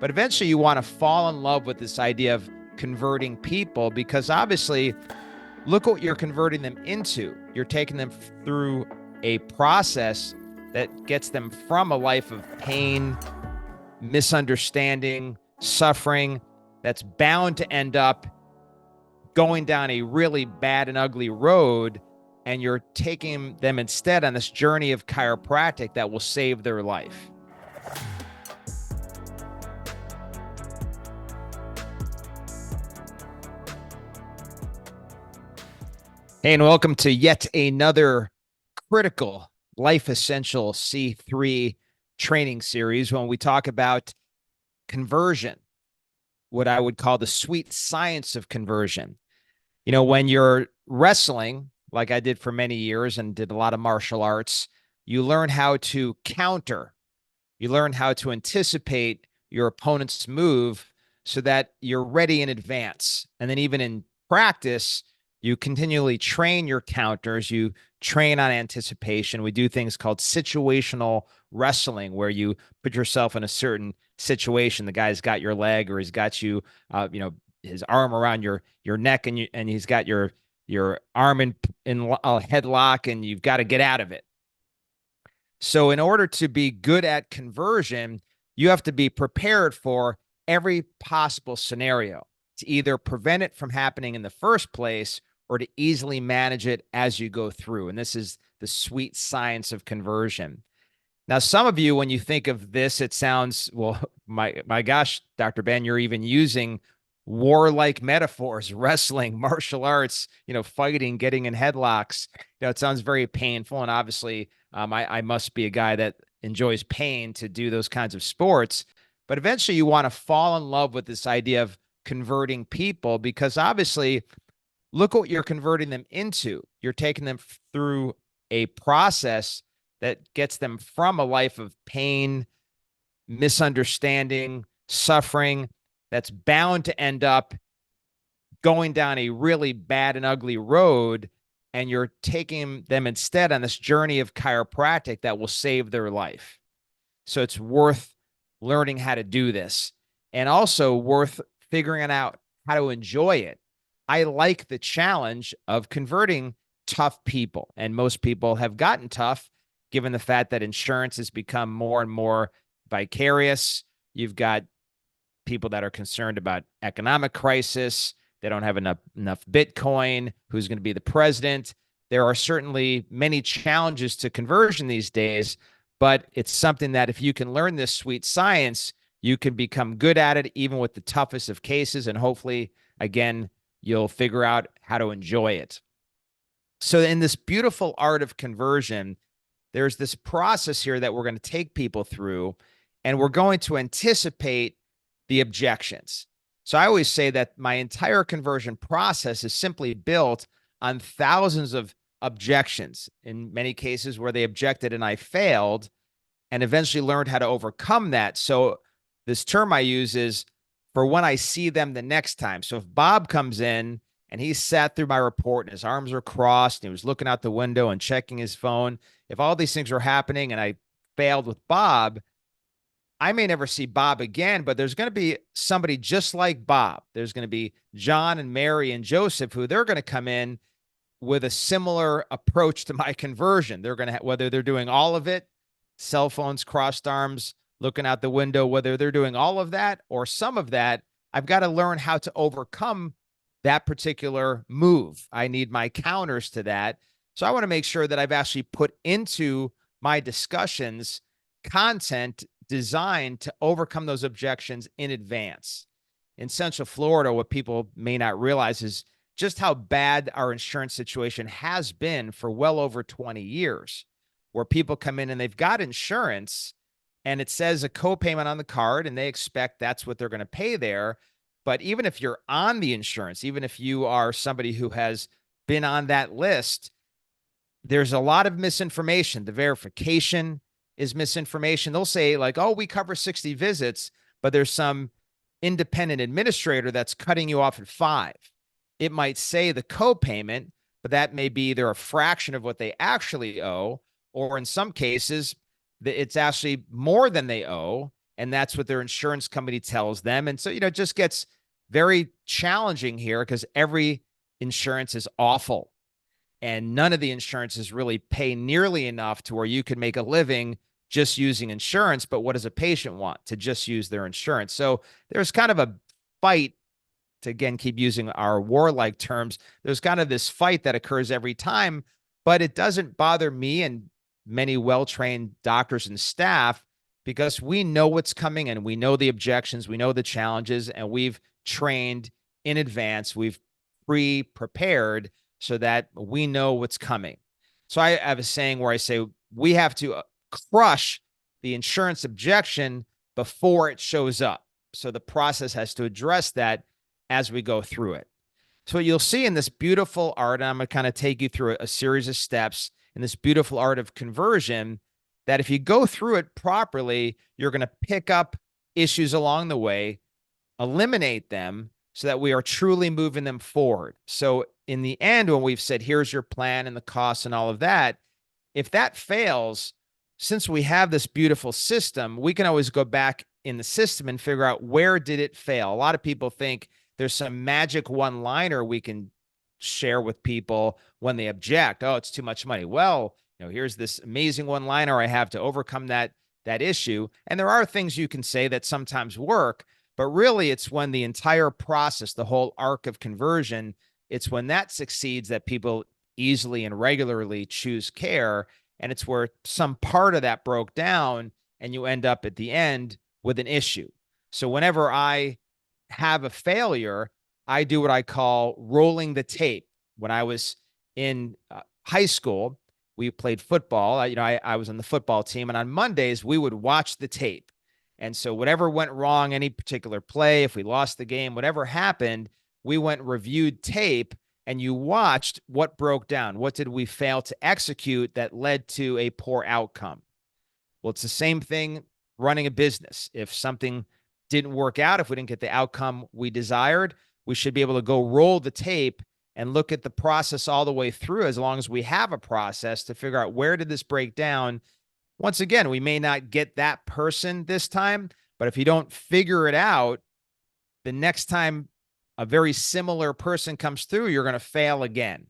But eventually you want to fall in love with this idea of converting people, because obviously, look what you're converting them into. You're taking them through a process that gets them from a life of pain, misunderstanding, suffering, that's bound to end up going down a really bad and ugly road. And you're taking them instead on this journey of chiropractic that will save their life. Hey, and welcome to yet another critical life essential C3 training series when we talk about conversion, what I would call the sweet science of conversion. You know, when you're wrestling, like I did for many years and did a lot of martial arts, you learn how to counter. You learn how to anticipate your opponent's move so that you're ready in advance. And then even in practice, you continually train your counters. You train on anticipation. We do things called situational wrestling, where you put yourself in a certain situation. The guy's got your leg, or he's got you, his arm around your neck, and he's got your arm in a headlock, and you've got to get out of it. So in order to be good at conversion, you have to be prepared for every possible scenario to either prevent it from happening in the first place or to easily manage it as you go through. And this is the sweet science of conversion. Now, some of you, when you think of this, it sounds, well, my gosh, Dr. Ben, you're even using warlike metaphors, wrestling, martial arts, fighting, getting in headlocks. It sounds very painful. And obviously, I must be a guy that enjoys pain to do those kinds of sports. But eventually you want to fall in love with this idea of converting people, because obviously, look what you're converting them into. You're taking them through a process that gets them from a life of pain, misunderstanding, suffering, that's bound to end up going down a really bad and ugly road. And you're taking them instead on this journey of chiropractic that will save their life. So it's worth learning how to do this, and also worth figuring out how to enjoy it. I like the challenge of converting tough people, and most people have gotten tough given the fact that insurance has become more and more vicarious. You've got people that are concerned about economic crisis. They don't have enough Bitcoin. Who's going to be the president? There are certainly many challenges to conversion these days, but it's something that if you can learn this sweet science, you can become good at it, even with the toughest of cases. And hopefully, again, you'll figure out how to enjoy it. So in this beautiful art of conversion, there's this process here that we're going to take people through, and we're going to anticipate the objections. So I always say that my entire conversion process is simply built on thousands of objections, in many cases where they objected and I failed, and eventually learned how to overcome that. So this term I use is for when I see them the next time. So if Bob comes in and he sat through my report and his arms are crossed and he was looking out the window and checking his phone, if all these things were happening and I failed with Bob, I may never see Bob again, but there's going to be somebody just like Bob. There's going to be John and Mary and Joseph, who they're going to come in with a similar approach to my conversion. They're going to, whether they're doing all of it, cell phones, crossed arms, looking out the window, whether they're doing all of that or some of that, I've got to learn how to overcome that particular move. I need my counters to that. So I want to make sure that I've actually put into my discussions content designed to overcome those objections in advance. In Central Florida, what people may not realize is just how bad our insurance situation has been for well over 20 years, where people come in and they've got insurance and it says a copayment on the card and they expect that's what they're going to pay there. But even if you're on the insurance, even if you are somebody who has been on that list, there's a lot of misinformation. The verification is misinformation. They'll say like, oh, we cover 60 visits, but there's some independent administrator that's cutting you off at 5. It might say the copayment, but that may be either a fraction of what they actually owe, or in some cases, it's actually more than they owe. and that's what their insurance company tells them. And so, it just gets very challenging here because every insurance is awful, and none of the insurances really pay nearly enough to where you can make a living just using insurance. But what does a patient want? To just use their insurance. So there's kind of a fight, to again keep using our warlike terms. There's kind of this fight that occurs every time, but it doesn't bother me and many well-trained doctors and staff, because we know what's coming and we know the objections, we know the challenges, and we've trained in advance. We've pre-prepared so that we know what's coming. So I have a saying where I say we have to crush the insurance objection before it shows up. So the process has to address that as we go through it. So what you'll see in this beautiful art, and I'm going to kind of take you through a series of steps in this beautiful art of conversion, that if you go through it properly, you're going to pick up issues along the way, eliminate them so that we are truly moving them forward. So in the end, when we've said, here's your plan and the costs and all of that, if that fails, since we have this beautiful system, we can always go back in the system and figure out where did it fail. A lot of people think there's some magic one-liner we can share with people when they object. Oh, it's too much money. Well, here's this amazing one-liner I have to overcome that issue. And there are things you can say that sometimes work, but really it's when the entire process, the whole arc of conversion, it's when that succeeds that people easily and regularly choose care. And it's where some part of that broke down and you end up at the end with an issue. So whenever I have a failure, I do what I call rolling the tape. When I was in high school, we played football. I was on the football team, and on Mondays we would watch the tape. And so whatever went wrong, any particular play, if we lost the game, whatever happened, we went and reviewed tape, and you watched what broke down. What did we fail to execute that led to a poor outcome? Well, it's the same thing running a business. If something didn't work out, if we didn't get the outcome we desired, we should be able to go roll the tape and look at the process all the way through, as long as we have a process to figure out where did this break down. Once again, we may not get that person this time, but if you don't figure it out, the next time a very similar person comes through, you're going to fail again.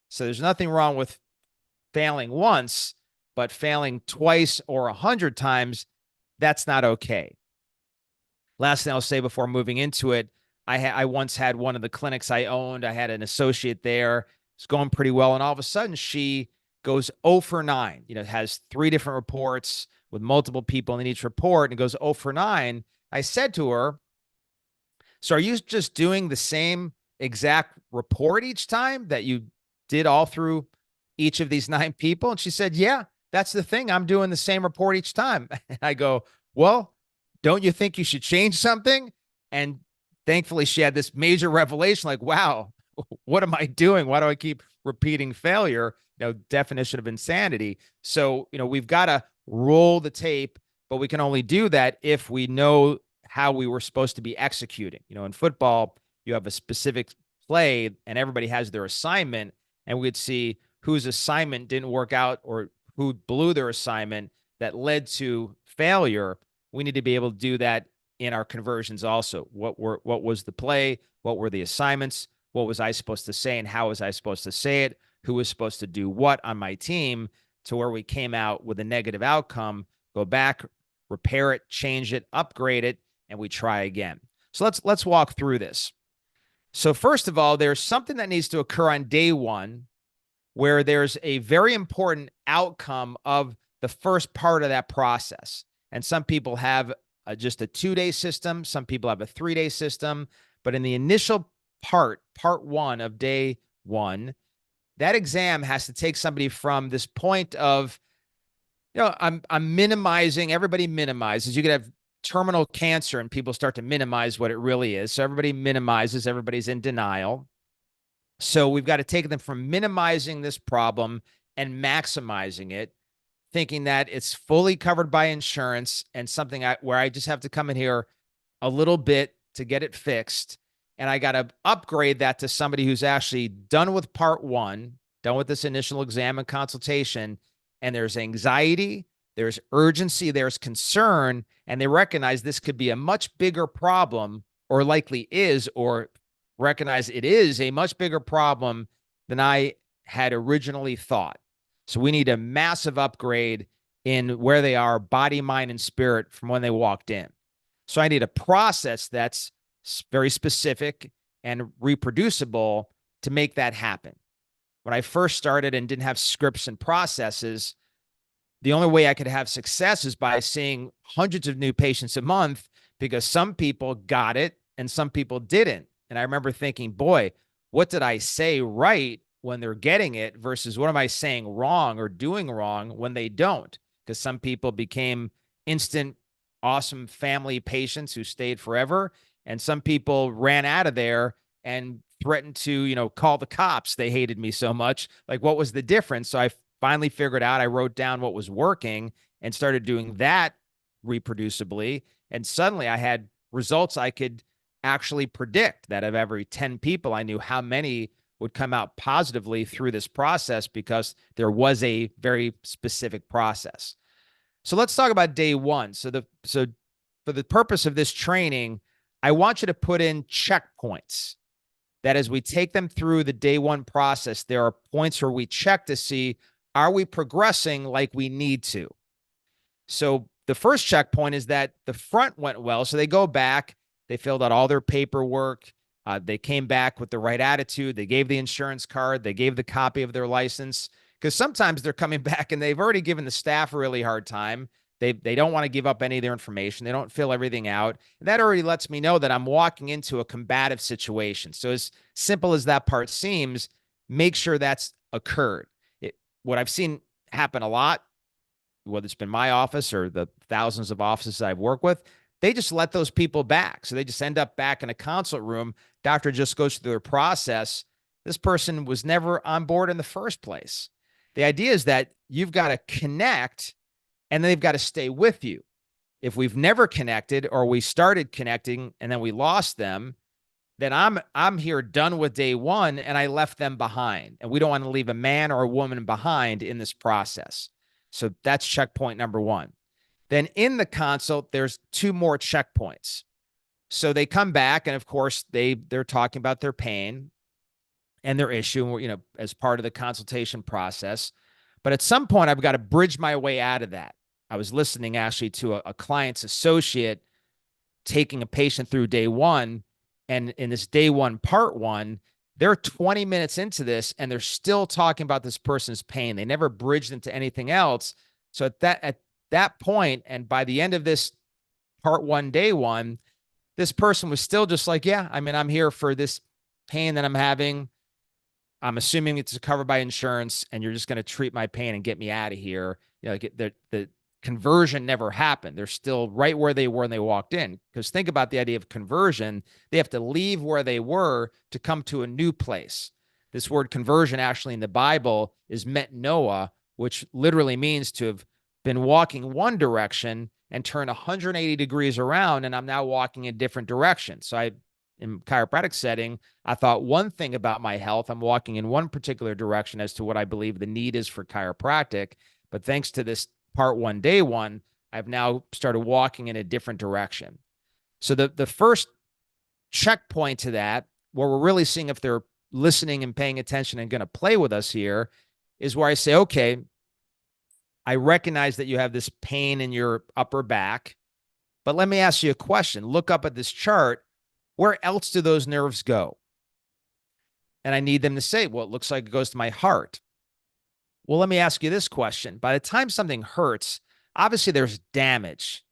So there's nothing wrong with failing once, but failing twice or 100 times, that's not okay. Last thing I'll say before moving into it, I once had one of the clinics I owned. I had an associate there. It's going pretty well. And all of a sudden she goes 0 for 9, has 3 different reports with multiple people in each report, and it goes 0 for 9. I said to her, so are you just doing the same exact report each time that you did all through each of these 9 people? And she said, yeah, that's the thing. I'm doing the same report each time. And I go, well, don't you think you should change something? And thankfully she had this major revelation, like, wow, what am I doing? Why do I keep repeating failure? Definition of insanity. So, we've got to roll the tape, but we can only do that if we know how we were supposed to be executing. In football, you have a specific play and everybody has their assignment, and we'd see whose assignment didn't work out or who blew their assignment that led to failure. We need to be able to do that in our conversions also. What was the play? What were the assignments? What was I supposed to say, and how was I supposed to say it? Who was supposed to do what on my team, to where we came out with a negative outcome, go back, repair it, change it, upgrade it, and we try again. So let's walk through this. So first of all, there's something that needs to occur on day one, where there's a very important outcome of the first part of that process. And some people have just a 2-day system. Some people have a 3-day system. But in the initial part 1 of day 1, that exam has to take somebody from this point of, I'm minimizing. Everybody minimizes. You could have terminal cancer and people start to minimize what it really is. So everybody minimizes. Everybody's in denial. So we've got to take them from minimizing this problem and maximizing it, thinking that it's fully covered by insurance and something where I just have to come in here a little bit to get it fixed. And I got to upgrade that to somebody who's actually done with part 1, done with this initial exam and consultation. And there's anxiety, there's urgency, there's concern, and they recognize this could be a much bigger problem, or likely is, or recognize it is a much bigger problem than I had originally thought. So we need a massive upgrade in where they are, body, mind, and spirit from when they walked in. So I need a process that's very specific and reproducible to make that happen. When I first started and didn't have scripts and processes, the only way I could have success is by seeing hundreds of new patients a month, because some people got it and some people didn't. And I remember thinking, boy, what did I say right when they're getting it versus what am I saying wrong or doing wrong when they don't? Because some people became instant, awesome family patients who stayed forever. And some people ran out of there and threatened to, call the cops. They hated me so much. Like, what was the difference? So I finally figured out, I wrote down what was working and started doing that reproducibly. And suddenly I had results I could actually predict, that of every 10 people, I knew how many would come out positively through this process because there was a very specific process. So let's talk about day one. So for the purpose of this training, I want you to put in checkpoints, that as we take them through the day one process, there are points where we check to see, are we progressing like we need to? So the first checkpoint is that the front went well. So they go back, they filled out all their paperwork. They came back with the right attitude. They gave the insurance card. They gave the copy of their license, because sometimes they're coming back and they've already given the staff a really hard time. They don't want to give up any of their information. They don't fill everything out. And that already lets me know that I'm walking into a combative situation. So as simple as that part seems, make sure that's occurred. What I've seen happen a lot, whether it's been my office or the thousands of offices I've worked with, they just let those people back. So they just end up back in a consult room. Doctor just goes through their process. This person was never on board in the first place. The idea is that you've got to connect, and then they've got to stay with you. If we've never connected, or we started connecting and then we lost them, then I'm here done with day one and I left them behind. And we don't want to leave a man or a woman behind in this process. So that's checkpoint number one. Then in the consult, there's two more checkpoints. So they come back, and of course they're talking about their pain and their issue, as part of the consultation process. But at some point, I've got to bridge my way out of that. I was listening actually to a client's associate taking a patient through day one. And in this day one, part one, they're 20 minutes into this and they're still talking about this person's pain. They never bridged into anything else. So at that point, and by the end of this part one, day one, this person was still just like, yeah, I'm here for this pain that I'm having. I'm assuming it's covered by insurance, and you're just going to treat my pain and get me out of here. The conversion never happened. They're still right where they were when they walked in. Because think about the idea of conversion. They have to leave where they were to come to a new place. This word conversion actually in the Bible is metanoia, which literally means to have been walking one direction and turn 180 degrees around, and I'm now walking in a different direction. So in chiropractic setting, I thought one thing about my health. I'm walking in one particular direction as to what I believe the need is for chiropractic. But thanks to this part one, day one, I've now started walking in a different direction. So the first checkpoint to that, where we're really seeing if they're listening and paying attention and going to play with us here, is where I say, okay, I recognize that you have this pain in your upper back, but let me ask you a question. Look up at this chart. Where else do those nerves go? And I need them to say, well, it looks like it goes to my heart. Well, let me ask you this question. By the time something hurts, obviously there's damage.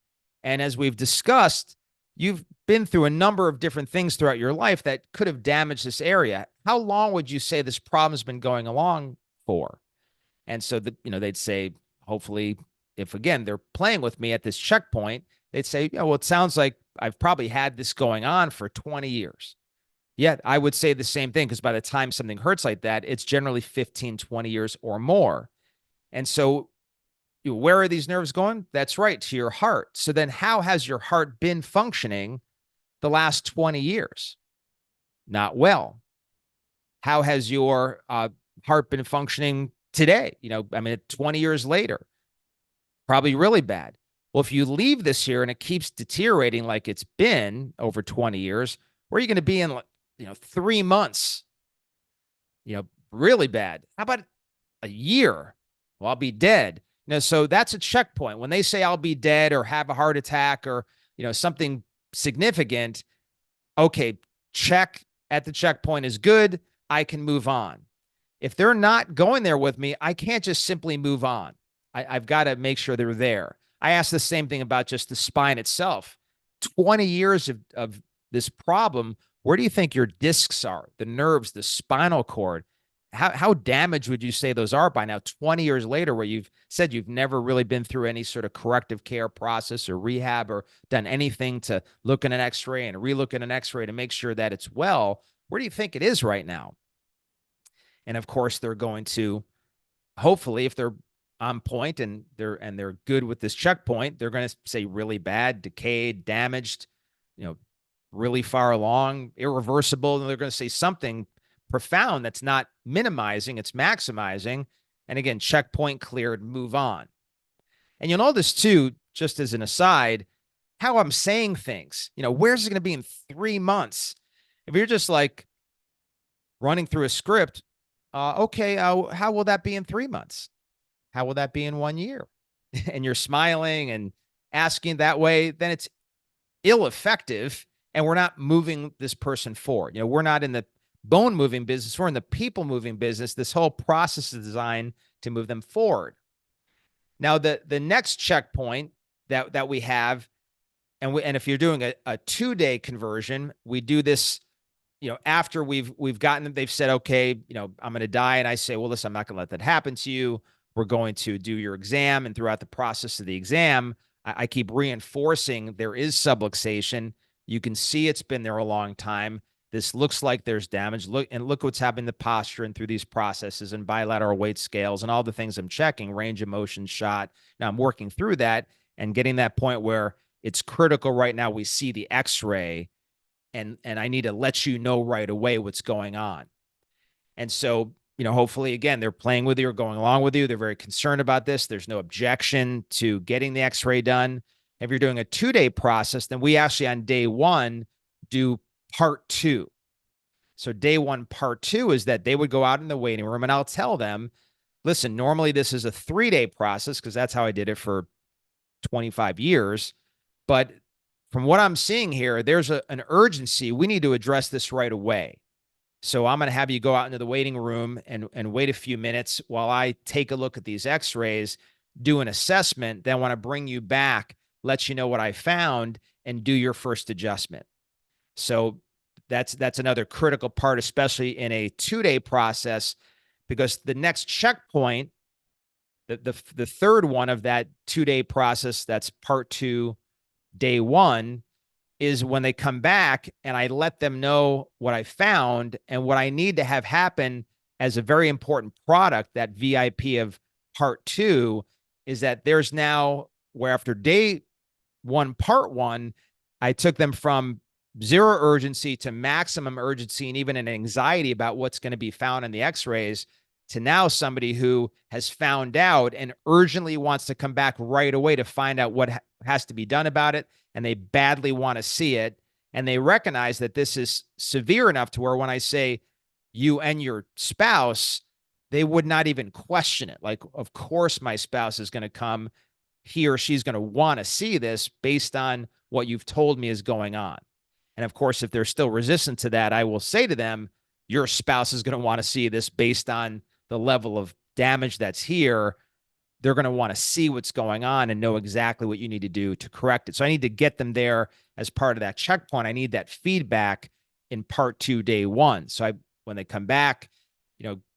And as we've discussed, you've been through a number of different things throughout your life that could have damaged this area. How long would you say this problem's been going along for? And so they'd say, hopefully, if again, they're playing with me at this checkpoint, they'd say, well, it sounds like I've probably had this going on for 20 years. Yet I would say the same thing, because by the time something hurts like that, it's generally 15, 20 years or more. And so where are these nerves going? That's right, to your heart. So then how has your heart been functioning the last 20 years? Not well. How has your heart been functioning today? 20 years later? Probably really bad. Well, if you leave this here and it keeps deteriorating like it's been over 20 years, where are you going to be in, 3 months? Really bad. How about a year? Well, I'll be dead. So that's a checkpoint. When they say I'll be dead or have a heart attack or, something significant, okay, check at the checkpoint is good. I can move on. If they're not going there with me, I can't just simply move on. I've got to make sure they're there. I asked the same thing about just the spine itself. 20 years of this problem, where do you think your discs are, the nerves, the spinal cord? How damaged would you say those are by now, 20 years later, where you've said you've never really been through any sort of corrective care process or rehab or done anything to look at an x-ray and relook at an x-ray to make sure that it's well? Where do you think it is right now? And of course, they're going to, hopefully, if they're on point and they're good with this checkpoint, they're going to say really bad, decayed, damaged, really far along, irreversible. And they're going to say something profound that's not minimizing, it's maximizing. And again, checkpoint cleared, move on. And you'll notice too, just as an aside, how I'm saying things. Where's it going to be in 3 months? If you're just like running through a script, okay, how will that be in 3 months? How will that be in 1 year? And you're smiling and asking that way, then it's ill-effective, and we're not moving this person forward. We're not in the bone moving business. We're in the people moving business. This whole process is designed to move them forward. Now, the next checkpoint that we have, and if you're doing a 2-day conversion, we do this, after we've gotten them, they've said, okay, I'm going to die. And I say, well, listen, I'm not going to let that happen to you. We're going to do your exam. And throughout the process of the exam, I keep reinforcing there is subluxation. You can see it's been there a long time. This looks like there's damage. Look what's happening to the posture and through these processes and bilateral weight scales and all the things I'm checking, range of motion shot. Now I'm working through that and getting that point where it's critical right now. We see the x-ray and I need to let you know right away what's going on. And so, hopefully, again, they're playing with you or going along with you. They're very concerned about this. There's no objection to getting the x-ray done. If you're doing a 2-day process, then we actually on day 1 do part 2. So day 1, part 2 is that they would go out in the waiting room and I'll tell them, listen, normally this is a 3-day process because that's how I did it for 25 years. But from what I'm seeing here, there's an urgency. We need to address this right away. So I'm going to have you go out into the waiting room and wait a few minutes while I take a look at these x-rays, do an assessment, then want to bring you back, let you know what I found, and do your first adjustment. So that's another critical part, especially in a 2-day process, because the next checkpoint, the third one of that 2-day process, that's part 2, day 1, is when they come back and I let them know what I found and what I need to have happen as a very important product, that VIP of part 2, is that there's now where after day 1, part 1, I took them from 0 urgency to maximum urgency and even an anxiety about what's going to be found in the x-rays to now somebody who has found out and urgently wants to come back right away to find out what has to be done about it. And they badly want to see it. And they recognize that this is severe enough to where when I say you and your spouse, they would not even question it. Like, of course, my spouse is going to come. He or she's going to want to see this based on what you've told me is going on. And of course, if they're still resistant to that, I will say to them, your spouse is going to want to see this based on the level of damage that's here. They're going to want to see what's going on and know exactly what you need to do to correct it. So I need to get them there as part of that checkpoint. I need that feedback in part 2, day 1. So when they come back,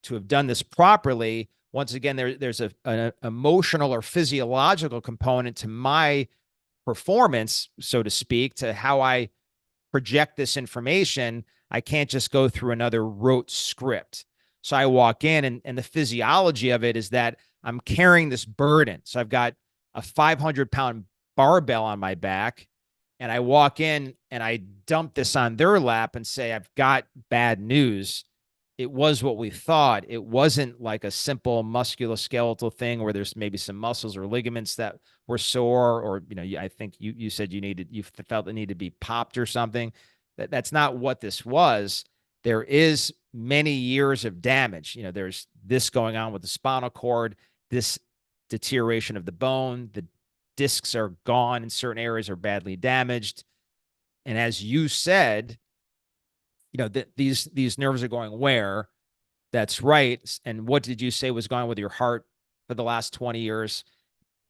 to have done this properly, once again, there's an emotional or physiological component to my performance, so to speak, to how I project this information. I can't just go through another rote script. So I walk in and the physiology of it is that I'm carrying this burden. So I've got a 500-pound barbell on my back and I walk in and I dump this on their lap and say, I've got bad news. it was what we thought. It wasn't like a simple musculoskeletal thing where there's maybe some muscles or ligaments that were sore, or, I think you said you felt the need to be popped or something. That's not what this was. There is many years of damage. There's this going on with the spinal cord, this deterioration of the bone, the discs are gone in certain areas, are badly damaged. And as you said, these nerves are going where? That's right. And what did you say was going on with your heart for the last 20 years?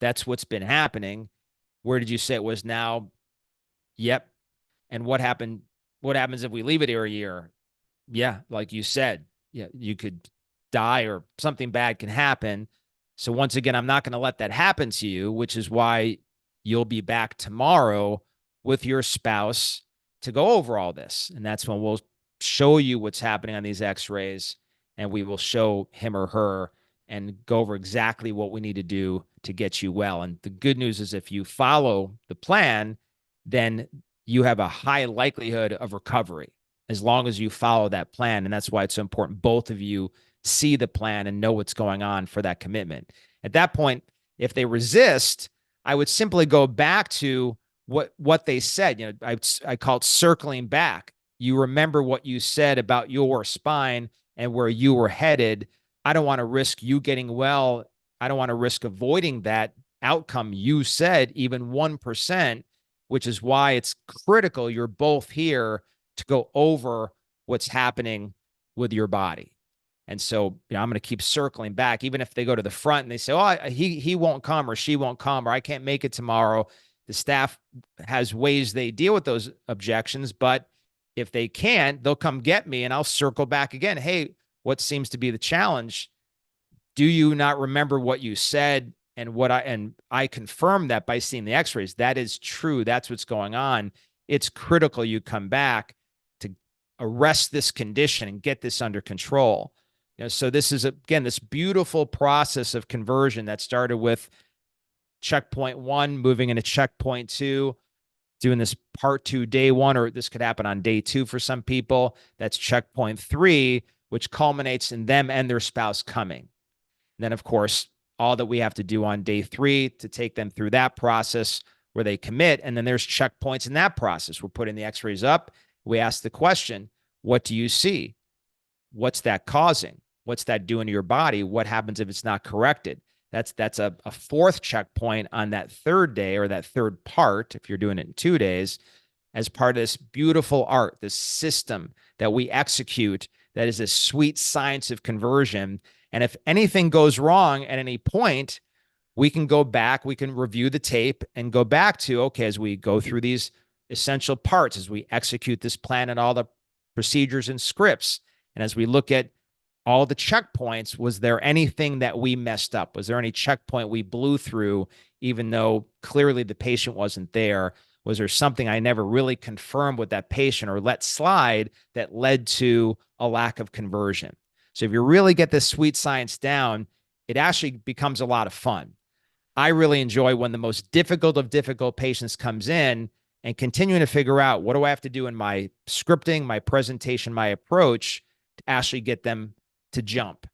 That's what's been happening. Where did you say it was now? Yep. And what happened? What happens if we leave it here a year? Yeah, like you said, yeah, you could die or something bad can happen. So once again, I'm not going to let that happen to you, which is why you'll be back tomorrow with your spouse to go over all this. And that's when we'll show you what's happening on these x-rays, and we will show him or her and go over exactly what we need to do to get you well. And the good news is if you follow the plan, then you have a high likelihood of recovery as long as you follow that plan. And that's why it's so important both of you see the plan and know what's going on for that commitment. At that point, if they resist, I would simply go back to what they said. I call it circling back. You remember what you said about your spine and where you were headed. I don't want to risk you getting well. I don't want to risk avoiding that outcome you said, even 1%, which is why it's critical you're both here to go over what's happening with your body. And so, I'm going to keep circling back, even if they go to the front and they say, oh, he won't come or she won't come, or I can't make it tomorrow. The staff has ways they deal with those objections, but if they can't, they'll come get me and I'll circle back again. Hey, what seems to be the challenge? Do you not remember what you said? And I confirm that by seeing the x-rays. That is true. That's what's going on. It's critical you come back to arrest this condition and get this under control. So this is, again, this beautiful process of conversion that started with checkpoint 1, moving into checkpoint 2, doing this part 2, day 1, or this could happen on day 2 for some people. That's checkpoint 3, which culminates in them and their spouse coming. And then, of course, all that we have to do on day 3 to take them through that process where they commit. And then there's checkpoints in that process. We're putting the x-rays up. We ask the question, what do you see? What's that causing? What's that doing to your body? What happens if it's not corrected? That's a 4th checkpoint on that 3rd day, or that 3rd part, if you're doing it in 2 days, as part of this beautiful art, this system that we execute that is this sweet science of conversion. And if anything goes wrong at any point, we can go back, we can review the tape and go back to, okay, as we go through these essential parts, as we execute this plan and all the procedures and scripts, and as we look at all the checkpoints, was there anything that we messed up? Was there any checkpoint we blew through, even though clearly the patient wasn't there? Was there something I never really confirmed with that patient or let slide that led to a lack of conversion? So if you really get this sweet science down, it actually becomes a lot of fun. I really enjoy when the most difficult of difficult patients comes in and continuing to figure out, what do I have to do in my scripting, my presentation, my approach to actually get them to jump.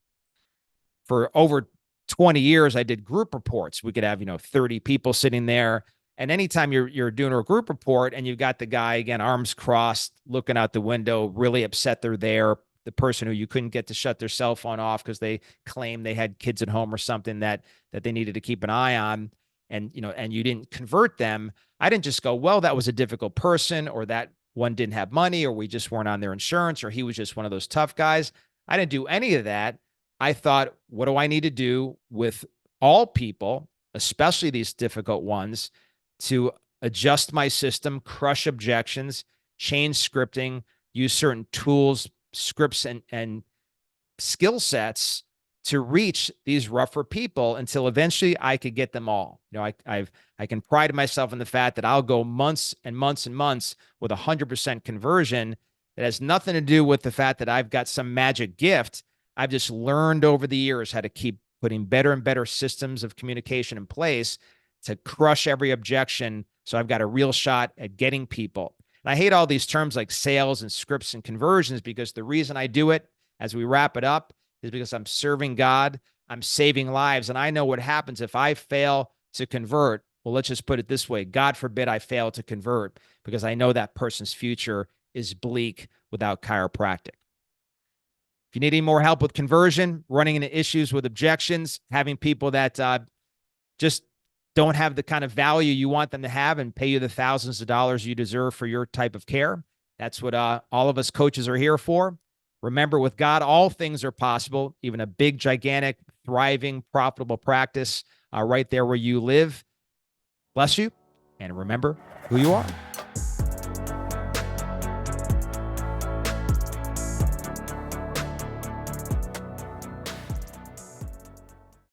For over 20 years, I did group reports. We could have, 30 people sitting there. And anytime you're doing a group report and you've got the guy, again, arms crossed, looking out the window, really upset they're there, the person who you couldn't get to shut their cell phone off because they claimed they had kids at home or something that they needed to keep an eye on, and you didn't convert them. I didn't just go, well, that was a difficult person, or that one didn't have money, or we just weren't on their insurance, or he was just one of those tough guys. I didn't do any of that. I thought, what do I need to do with all people, especially these difficult ones, to adjust my system, crush objections, change scripting, use certain tools, scripts, and skill sets to reach these rougher people until eventually I could get them all. I can pride myself in the fact that I'll go months and months and months with 100% conversion. It has nothing to do with the fact that I've got some magic gift. I've just learned over the years how to keep putting better and better systems of communication in place to crush every objection. So I've got a real shot at getting people. And I hate all these terms like sales and scripts and conversions, because the reason I do it as we wrap it up is because I'm serving God, I'm saving lives, and I know what happens if I fail to convert. Well, let's just put it this way. God forbid I fail to convert, because I know that person's future is bleak without chiropractic. If you need any more help with conversion, running into issues with objections, having people that just don't have the kind of value you want them to have and pay you the thousands of dollars you deserve for your type of care, that's what all of us coaches are here for. Remember, with God, all things are possible, even a big, gigantic, thriving, profitable practice right there where you live. Bless you, and remember who you are.